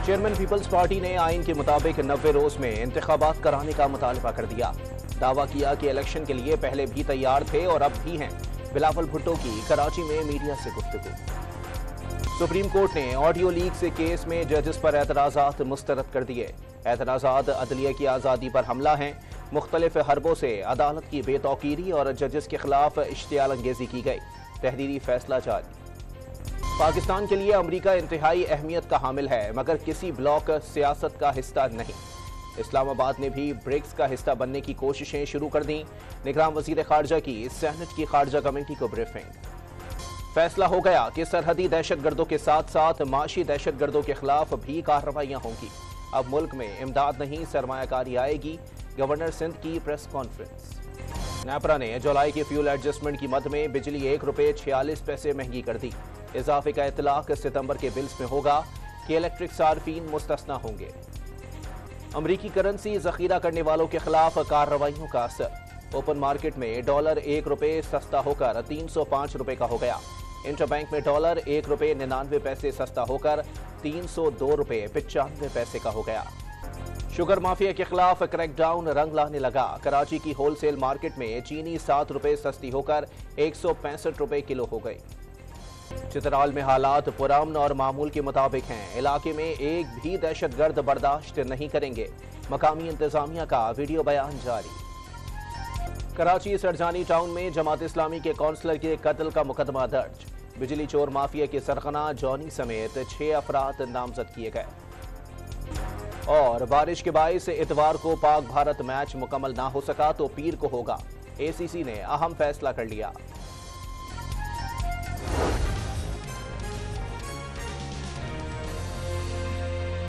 Chairman peoples party ने आइन के मुताबिक 90 रोज में इंतखाबात कराने का मुतालबा कर दिया। दावा किया कि इलेक्शन के लिए पहले भी तैयार थे और अब भी हैं। बिलावल भुट्टो की कराची में मीडिया से गुफ्तगू। सुप्रीम कोर्ट ने ऑडियो लीक से केस में जजेस पर एतराजात मुस्तरद कर दिए। एतराजात अदलिया की आज़ादी पर हमला हैं। मुख्तलिफ हरबों से अदालत की बेतौकीरी और जजेस के खिलाफ इश्तियाल अंगेजी की गई। तहरीरी फैसला जारी। पाकिस्तान के लिए अमरीका इंतहाई अहमियत का हामिल है, मगर किसी ब्लॉक सियासत का हिस्सा नहीं। इस्लामाबाद ने भी ब्रिक्स का हिस्सा बनने की कोशिशें शुरू कर दी। निगरान वजीर खारजा की सेनेट की खारजा कमेटी को ब्रीफिंग। फैसला हो गया कि सरहदी दहशतगर्दों के साथ साथ माशी दहशतगर्दों के खिलाफ भी कार्रवाइयां होंगी। अब मुल्क में इमदाद नहीं सरमायाकारी आएगी। गवर्नर सिंध की प्रेस कॉन्फ्रेंस। नेपरा ने जुलाई के फ्यूल एडजस्टमेंट की मद में बिजली ₹1.46 महंगी कर दी। इजाफे का इतलाक सितंबर के बिल्स में होगा कि इलेक्ट्रिक सार्फिन मुस्तस्ना होंगे। अमरीकी करेंसी जखीरा करने वालों के खिलाफ कार्रवाइयों का असर। ओपन मार्केट में डॉलर ₹1 सस्ता होकर ₹305 का हो गया। इंटरबैंक में डॉलर ₹1.99 सस्ता होकर ₹302.95 का हो गया। शुगर माफिया के खिलाफ क्रैकडाउन रंग लाने लगा। कराची की होलसेल मार्केट में चीनी ₹7 सस्ती होकर ₹165 किलो हो गई। चित्राल में हालात पुरअमन और मामूल के मुताबिक हैं। इलाके में एक भी दहशतगर्द बर्दाश्त नहीं करेंगे। मकामी इंतजामिया का वीडियो बयान जारी। कराची सरजानी टाउन में जमात इस्लामी के काउंसलर के कत्ल का मुकदमा दर्ज। बिजली चोर माफिया के सरगना जॉनी समेत 6 अफराद नामजद किए गए। और बारिश के बायस इतवार को पाक भारत मैच मुकम्मल ना हो सका तो पीर को होगा। ACC ने अहम फैसला कर लिया।